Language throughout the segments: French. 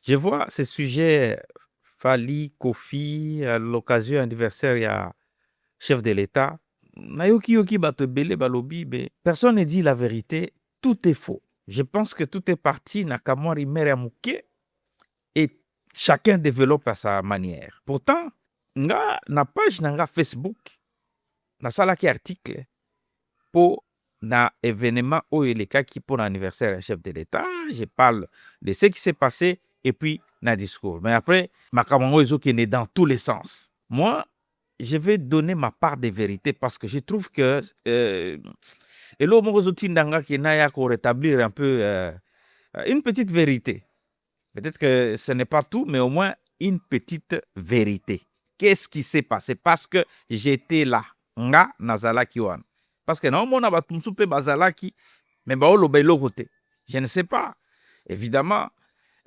Je vois ce sujet Fali, Kofi, à l'occasion anniversaire, il y a chef de l'État. Nayoki Yoki Batebele Balobi, personne ne dit la vérité, tout est faux. Je pense que tout est parti, Nakamori Meremouke, et chacun développe à sa manière. Pourtant, na page nanga Facebook, na salaki article, pour na événement où il est qui pour l'anniversaire du chef de l'État, je parle de ce qui s'est passé et puis na discours. Mais après, Makamango Ezo qui est dans tous les sens. Moi, je vais donner ma part de vérité parce que je trouve que et là, Tindanga qui n'a qu'à rétablir un peu une petite vérité. Peut-être que ce n'est pas tout, mais au moins une petite vérité. Qu'est-ce qui s'est passé? Parce que j'étais là. Nga nazala kiwan. Parce que non, mon abatumsupe bazalaki, mais baolo belo côté. Je ne sais pas. Évidemment,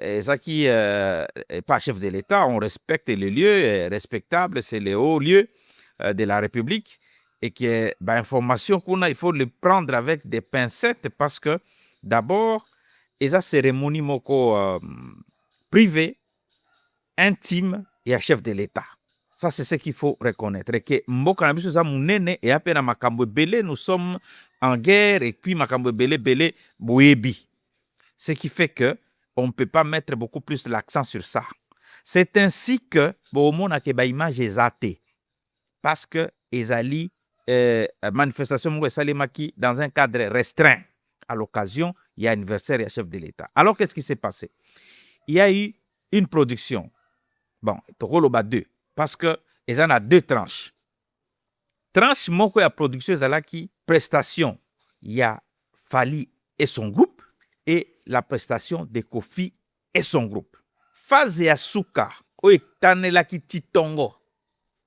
Zaki n'est pas chef de l'État, on respecte les lieux respectables, c'est les hauts lieux de la République. Et que l'information qu'on a, il faut le prendre avec des pincettes parce que d'abord, eza cérémonie moko privée, intime et à chef de l'État. Ça, c'est ce qu'il faut reconnaître. Et que mboka na biso za munene et apena makambo belé, nous sommes en guerre et puis makambo belé boyebi. Ce qui fait que on ne peut pas mettre beaucoup plus l'accent sur ça. C'est ainsi que bon na ke ba image ezate parce que ezali manifestation moko esalemaki dans un cadre restreint à l'occasion il y a anniversaire et chef de l'État. Alors qu'est-ce qui s'est passé? Il y a eu une production. Bon, Tokoloba 2 parce que ils en a deux tranches. Tranche moko ya production ezalaki prestation. Il y a Fali et son groupe et la prestation de Kofi et son groupe. Phase ya suka oyo etanelaki titongo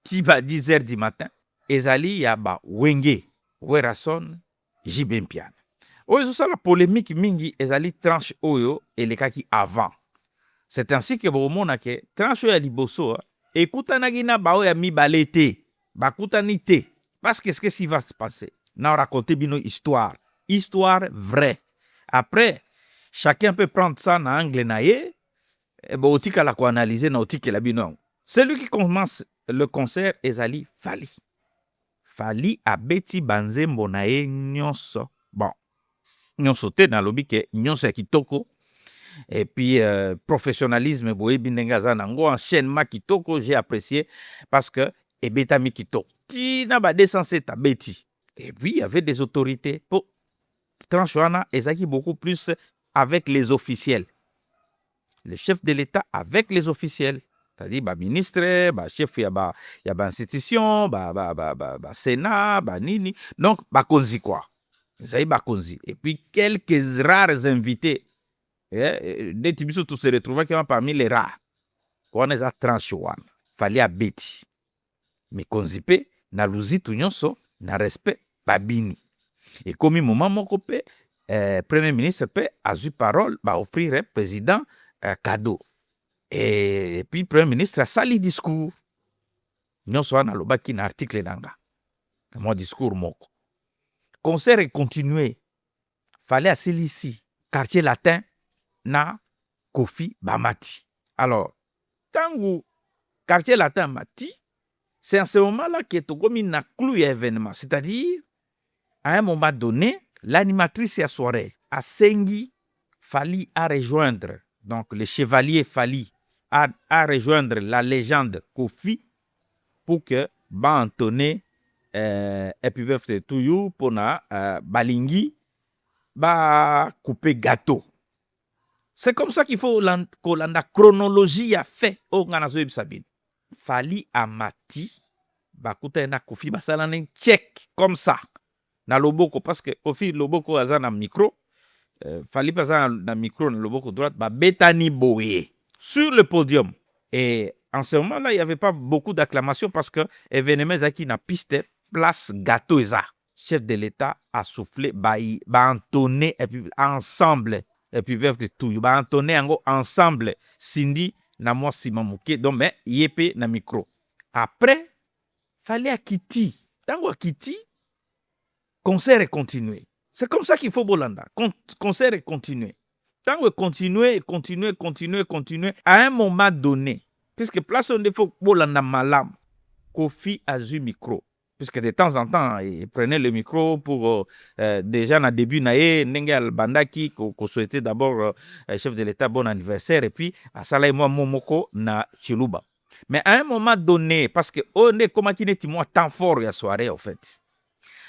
tiba 10h du matin ezali ya ba Wenge Werason Jibempian. Oyo ezosala polémique mingi ezali tranche oyo elekaki avant. C'est ainsi que bomona ke tranche oyo ya liboso ekutanaki na bao ya mibale te bakutani te parce que qu'est-ce qui va se passer? Na raconter bino histoire vraie. Après, chacun peut prendre ça na angle na ye, et bon, otika la ko analyser na otika la bino. Celui qui commence le concert ezali Fali. Fali abeti banzembo na ye nyonso. Bon, nyonso te na lobi ke nyonso ya kitoko. Et puis, professionnalisme, boyebi ndenge za nango, enchaînement kitoko, j'ai apprécié parce que ebetami kitoko. Tina ba 207 abeti. Et puis, il y avait des autorités pour Tranchoana ezaki beaucoup plus avec les officiels. Le chef de l'État avec les officiels. C'est-à-dire, bah, ministre, bah, chef, il y a bah, institution, bah, Sénat, bah, nini. Donc, bah, konzi quoi. Bah, konzi. Et puis, quelques rares invités. Des tibiso tout se retrouvaient parmi les rares. Quand on est à Tranchoana, fallait à beti. Mais konzi pe, na luzi tout nyonso, na respect, babini. Et comme moment moko pe, Premier ministre peut avoir parole, bah offrir président cadeau. Et puis Premier ministre a sali discours. Nous sommes dans le bas qui n'a article nanga. Mon discours moko. Concert est continué. Fallait à ici quartier latin na Kofi Bamati. Alors, tangu quartier latin Mati, c'est en ce moment-là que Togomi n'a cloué événement. C'est-à-dire, à un moment donné, l'animatrice à soirée, à Sengi, Fali à rejoindre, donc le chevalier Fali à rejoindre la légende Kofi pour que Bantoné Happy Birthday to you pour na Balingi ba couper gâteau. C'est comme ça qu'il faut que la chronologie a fait au Nganazo Sabine. Fali à Mati, bakuta na Kofi basalane check comme ça. Na loboko parce que Kofi loboko aza na micro Fali aza na micro na loboko droite ba betani boye sur le podium. Et en ce moment-là, il n'y avait pas beaucoup d'acclamations parce que événement zaki na piste place gâteau eza. Chef de l'État a soufflé ba entonné et puis ensemble et puis verre de tout ba entonné ensemble Cindy na moi Simamuke donc mais yepé na micro. Après Fali a Kiti. Tango Kiti concert est continué. C'est comme ça qu'il faut Bolanda. Concert est continué. tant que continuer, à un moment donné, puisque place on faut bolanda malam, Kofi a eu micro. Puisque de temps en temps, il prenait le micro pour déjà dans le début, Nenge Albandaki, qu'on souhaitait d'abord chef de l'État bon anniversaire, et puis à Salah et moi, Momoko, na Chiluba. Mais à un moment donné, parce que on est comme qui n'est temps fort la soirée, en fait.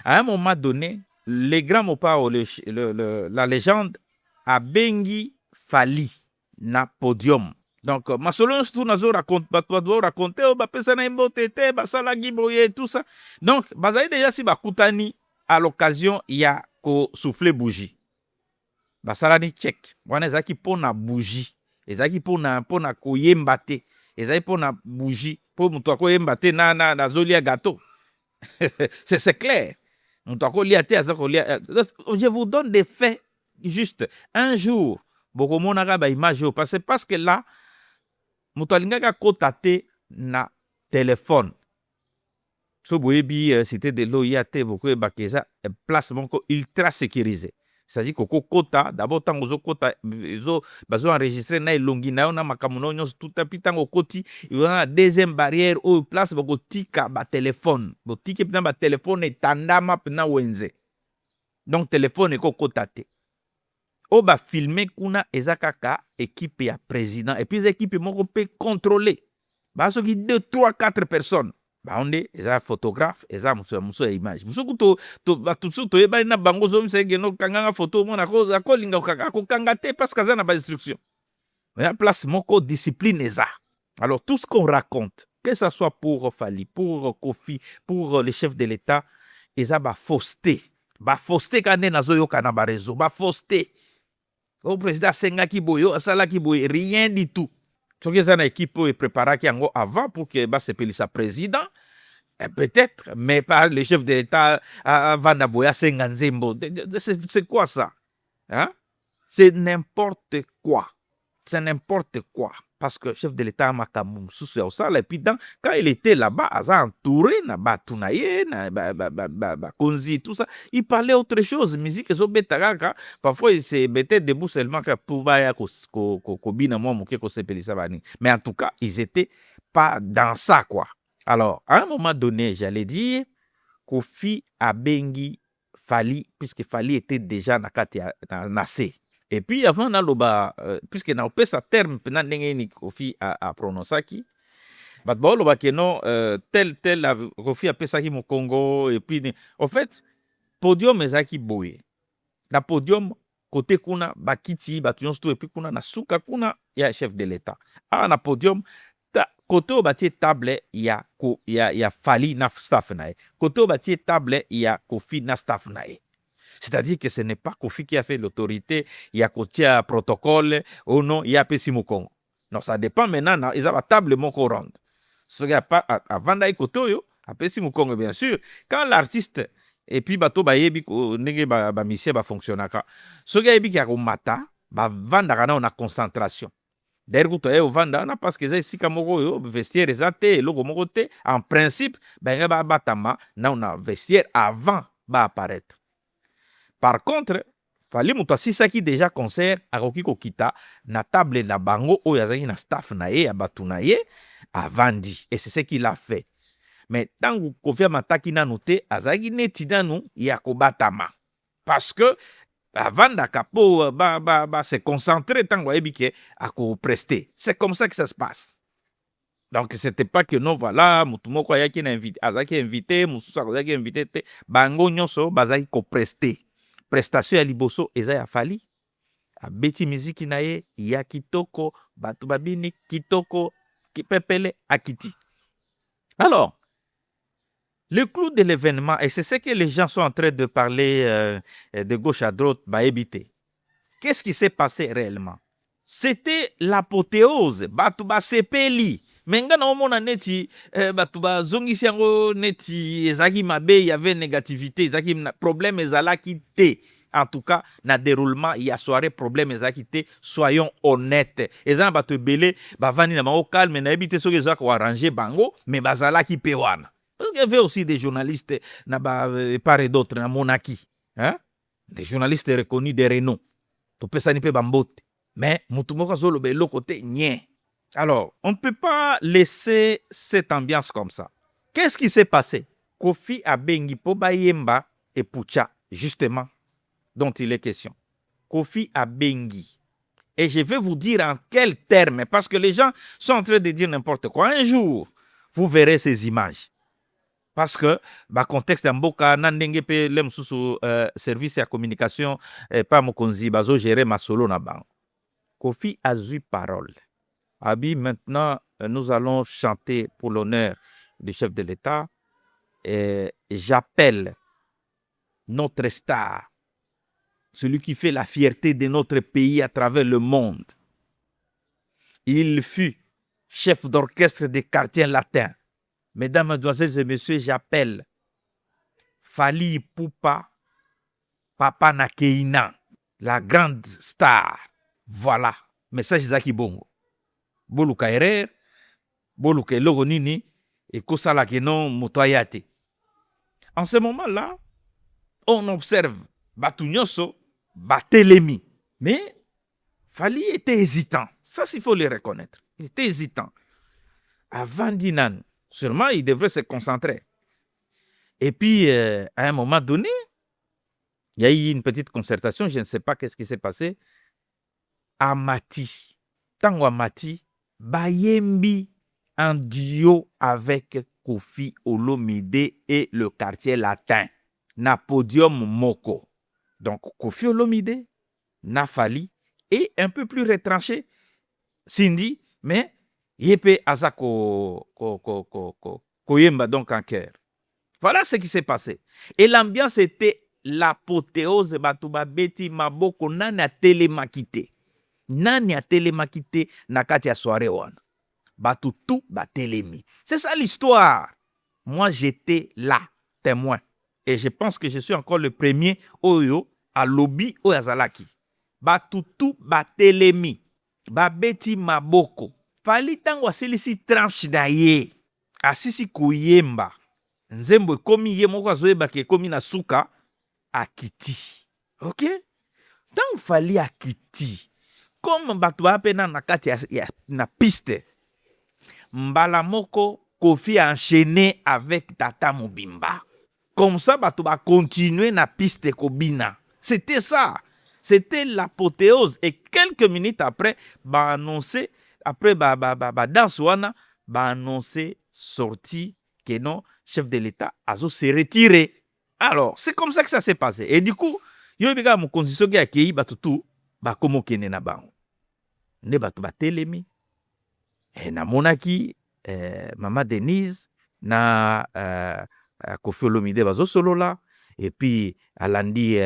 À un moment donné, les grands Mopao, la légende, a bengi Fali na podium. Donc, ma solo tout nazo raconter, pesa na imbotete, basala giboye, tout ça. Donc, bazaï déjà si bakutani à l'occasion, il y a ko souffler bougie. Basala ni check. Wana zaki pona bougie. Ezaki pona ko yembate. Ezaki pona bougie. Po muto ko yembate na zolia gâteau. C'est clair. Je vous donne des faits juste. Un jour, bokomonaka ba image parce que là, mutalingaka kotate na téléphone. So boyebi cité de l'OIAT beaucoup bakeza place moko ultra sécurisé. C'est-à-dire que kota d'abord tant ozo kota bazo enregistrer na elongi na na makamuno nyos tout tapi tango koti il y a deuxième barrière au place bako tika ba téléphone botike pina ba téléphone etandama pina wenze. Donc téléphone eko kotate. O ba filmer kuna ezakaka équipe ya président et puis équipe moko peut contrôler. Ba so ki 2 3 4 personnes. Ba onde eza photographe eza muso ya image. Muso to batusu to yeba na bango zo msenge no kanganga photo mona ko linga ko kangate parce que ça na ba instruction. Mais la place moko discipline eza. Alors tout ce qu'on raconte, que ça soit pour Fali, pour Kofi, pour les chefs de l'État, eza ba fausseté. Ba fausseté kande nazo yo kana ba réseau, ba fausseté. Au président Sengaki Boyo, Asalaki Boyo, rien du tout. Ce que une équipe est préparée avant pour que se pélisse président, peut-être, mais pas le chef de l'État avant d'Aboya Senganzembo. C'est quoi ça? Hein? C'est n'importe quoi. C'est n'importe quoi. Parce que le chef de l'État Makamum sous et puis quand il était là-bas, il a entouré na Batunaye, na Konzi, tout ça. Il parlait autre chose, musique parfois il se mettait debout seulement pour mais en tout cas, ils étaient pas dans ça quoi. Alors, à un moment donné, j'allais dire Kofi Abengi Fali puisque Fali était déjà na Nassé. Et puis avant naloba puisque na opesa terme pena ndenge ni Kofi a prononcé bat ba loba que non tel Kofi a pesaki mo Congo et puis en fait podium ezaki boye na podium côté kuna bakiti batunyons tout et puis kuna na suka kuna ya chef de l'État na podium côté au bâti table ya Fali na staff nae côté au bâti table ya Kofi na staff nae. C'est-à-dire que ce n'est pas Kofi qui a fait l'autorité, il y a côté protocole, ou non, il y a Pessi Congo. Non, ça dépend maintenant, ils ont la table moko ronde. Ce qu'il y a pas, avant d'aller côté, à Pessi Congo, bien sûr, quand l'artiste, et puis bato ba yebi nenge ba mission ba fonctionnaka, ce qu'il y a yebi qui a mata, ba vanda on a concentration. D'ailleurs, tu es au vanda, parce que c'est si kamoko vestiaire ezate, logo moko te, en principe, ben ba batama, na on a vestiaire avant ba apparaître. Par contre, Fali Moutasi Saki déjà concert à Roki Kokita na table na bango o yazaki na staff na ye abatu na ye avandi et c'est ce qu'il a fait. Mais tant que Kofi Mataki na noté azaki neti danu ya kobatama parce que avanda kapo se concentrer tant que à ko prester. C'est comme ça que ça se passe. Donc c'était pas que non voilà mutumoko yaki na invité azaki invité mususa azaki invité bango nyonso bazaki ko prester. Prestation ya liboso eza ya Fali a beti musique na ye ya kitoko batu babini kitoko kipepele akiti. Alors le clou de l'événement et c'est ce que les gens sont en train de parler de gauche à droite ba éviter. Qu'est-ce qui s'est passé réellement? C'était l'apothéose batu ba sepeli. Menga na omona neti batu ba zongisi yango neti ezaki mabe y avait négativité ezaki problème ezalaki te. En tout cas, na déroulement il y a soirée problème ezalaki te, soyons honnêtes. Ezan batu belé ba vani na bango calme na ebité soki ezaka ko arranger bango mais bazalaki pe wana. Parce qu'il y avait aussi des journalistes na ba part et d'autres na monaki, hein? Des journalistes reconnus de renom. To pesani pe bambote. Mais mutumoko azoloba eloko te nien. Alors, on ne peut pas laisser cette ambiance comme ça. Qu'est-ce qui s'est passé? Kofi abengi po bayemba et Pucha, justement, dont il est question. Kofi abengi. Et je vais vous dire en quels termes, parce que les gens sont en train de dire n'importe quoi. Un jour, vous verrez ces images. Parce que, contexte d'Amboka, nandenge pe lem sous service à communication, pas mokonzi, bazo gérer ma solo na bang. Kofi a eu parole. Abi, maintenant, nous allons chanter pour l'honneur du chef de l'État. J'appelle notre star, celui qui fait la fierté de notre pays à travers le monde. Il fut chef d'orchestre des quartiers latins. Mesdames, Mademoiselles et Messieurs, j'appelle Fally Ipupa Papa Nakeina, la grande star. Voilà, message Zaki Bongo. Boluka erer, boluka eloko nini, et kosala kenon motoyate. En ce moment-là, on observe Batunyoso, Batelemi. Mais Fally était hésitant. Ça, il faut le reconnaître. Il était hésitant. Avant Dinan, sûrement, il devrait se concentrer. Et puis, à un moment donné, il y a eu une petite concertation, je ne sais pas qu'est-ce qui s'est passé. Amati, Tango Amati, Bayembi en duo avec Kofi Olomide et le quartier latin, na podium Moko. Donc, Kofi Olomide, Nafali, et un peu plus retranché, Cindy, mais Yepe Azako Koyemba donc en cœur. Voilà ce qui s'est passé. Et l'ambiance était l'apothéose. Batuba Beti Maboko nani a télémakité. Nani a télémakité nakati ya soirée wana. Batutu batelemi. C'est ça l'histoire. Moi j'étais là, témoin. Et je pense que je suis encore le premier oyo à lobby oyazalaki. Batutu batelemi. Babeti Maboko. Fally tango asilisi tranche na ye. Asisi koyemba. Nzembo ekomi ye moko azoyeba ke ekomi na suka akiti. Ok? Tant Fally akiti. Comme bato bapena na kati na piste. Mbala moko Kofi a enchaîné avec Tata Mobimba. Comme ça bato ba continuer na piste kobina. C'était ça. C'était l'apothéose. Et quelques minutes après, annoncé après danse wana, annoncé sorti que non, chef de l'État azo se retiré. Alors, c'est comme ça que ça s'est passé. Et du coup, yo bika mo condition ki akei batutu ba komo kene na bango. Ne batu ba telemi. Et na monaki Maman Denise na Kofi Olomide bazo solo là. Et puis alandi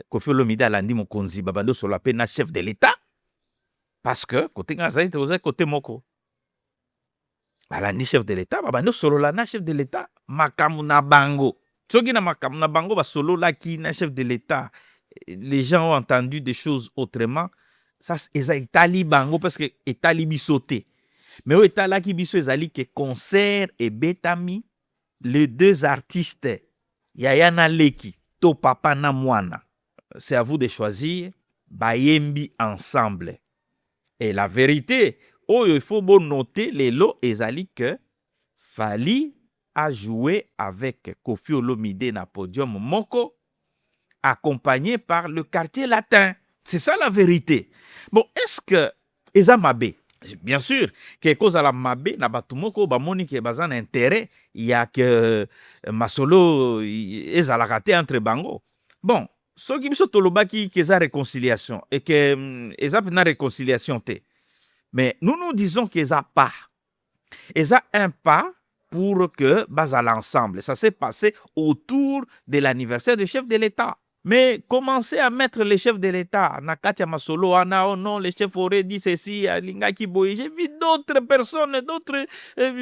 Kofi Olomide alandi mokonzi babando solo pe na chef de l'État. Parce que côté ngazai te côté moko. Alandi chef de l'État, babando solo la na chef de l'État, makamu na bango. Soki na makamu na bango ba solo la ki na chef de l'État. Les gens ont entendu des choses autrement. Ça eza itali bango parce que itali bisoté. Mais au itala ki biso ezali ke concert et betami les deux artistes Yaya na Leki to papa na mwana. C'est à vous de choisir bayembi ensemble. Et la vérité, il faut bon noter les lots ezali que Fally a joué avec Kofi Olomide na podium Moko, accompagné par le quartier latin. C'est ça la vérité. Bon, est-ce que eza mabe? Bien sûr, quelque chose à la mabe na batu moko ba moni ke bazan intérêt, il y a que masolo ezalaka te entre bango. Bon, ce qui biso tolobaki que eza réconciliation et que eza na réconciliation te. Mais nous disons qu'ils n'ont pas. Ils ont un pas pour que basal ensemble. Ça s'est passé autour de l'anniversaire du chef de l'État. Mais commencer à mettre les chefs de l'État, Nakatia Masolo, Ana, oh non, les chefs auraient dit ceci, Lingaki Boy. J'ai vu d'autres personnes, d'autres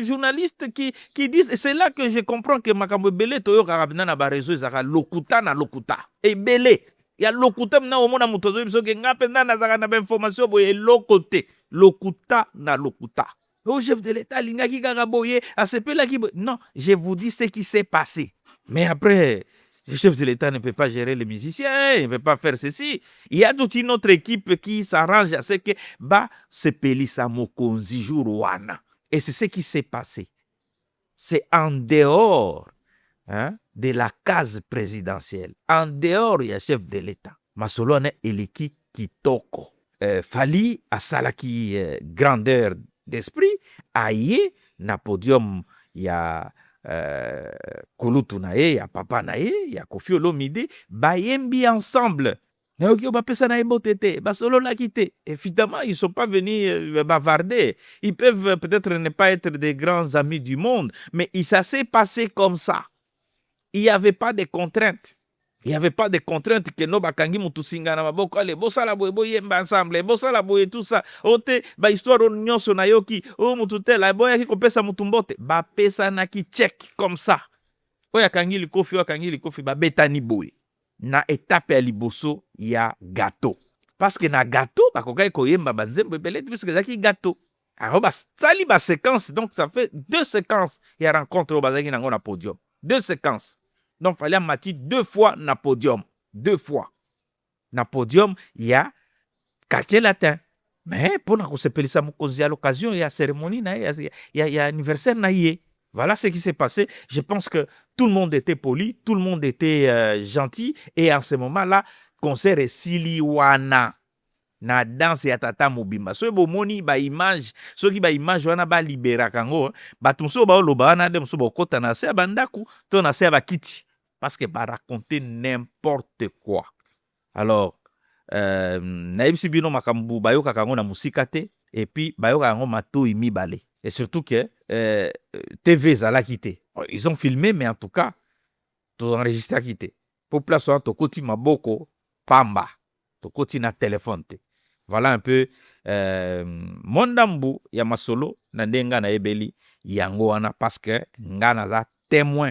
journalistes qui disent, et c'est là que je comprends que Makambo Belé, Toyo Karabina na Barezo, Zara Lokuta na Lokuta. Et Belé, il y a Lokuta, na Omona Mutozo, Ibsoke, Ngapenda na Zara na information, Boye, Lokote, Lokuta na Lokuta. Au chef de l'État, Lingaki Karaboye, à ce peu-là qui. Non, je vous dis ce qui s'est passé. Mais après. Le chef de l'État ne peut pas gérer les musiciens, il ne peut pas faire ceci. Il y a toute une autre équipe qui s'arrange à ce que sepelisa mokonzi jour wana. Et c'est ce qui s'est passé. C'est en dehors de la case présidentielle. En dehors, il y a chef de l'État. Masolo ne eleki kitoko. Fali asalaki grandeur d'esprit. Aye na podium ya Kulutu na ye, ya papa na ye, ya Koffi Olomide, bayembi ensemble. Évidemment, ils ne sont pas venus bavarder. Ils peuvent peut-être ne pas être des grands amis du monde, mais ça s'est passé comme ça. Il n'y avait pas de contraintes. Il n'y avait pas de contraintes que no bakangi mutusinga na maboko ale bosala boye boyemba ensemble bosala boye tout ça ote ba histoire nyonso na yoki o mututela boya ki kopesa mutumbote ba pesa na ki check comme ça oya kangi likofi oya kangi likofi ba betani boye na étape ya liboso ya gâteau parce que na gâteau bakokai koyemba banzembo ebele puisque zaki gâteau alors ba sali ba séquence donc ça fait 2 séquences ya rencontre au bazaki nango na podium 2 séquences. Donc, il fallait matcher 2 fois na podium. 2 fois. Na podium, il y a quartier latin. Mais pour nous à l'occasion, il y a cérémonie, il y a anniversaire. Voilà ce qui s'est passé. Je pense que tout le monde était poli, tout le monde était gentil. Et en ce moment-là, concert est Siliwana. Na danse ya tata mobimba so bo moni ba image so ki ba image wana ba libera kango batunso ba loba na dem so bo kota na se bandaku to na se ba kiti parce que ba raconter n'importe quoi. Alors na ibisi bino makambu ba yoka kango na musika te et puis ba yoka kango matoi mibale et surtout que TV zala kité. Ils ont filmé mais en tout cas tout enregistré kité. Pour place to koti maboko pamba to koti na téléphone te. Voilà un peu mondambu ya masolo na ndenga na ebeli yango wana parce que ngana za témoin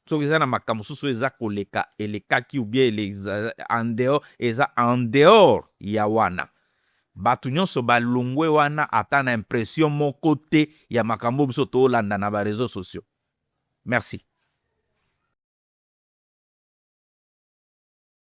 soki za na makamususu eza koleka elekaki ou bien en dehors ya wana batu nyonso balongwe wana ata na impression moko te ya makambo biso to landa na ba réseaux sociaux. Merci.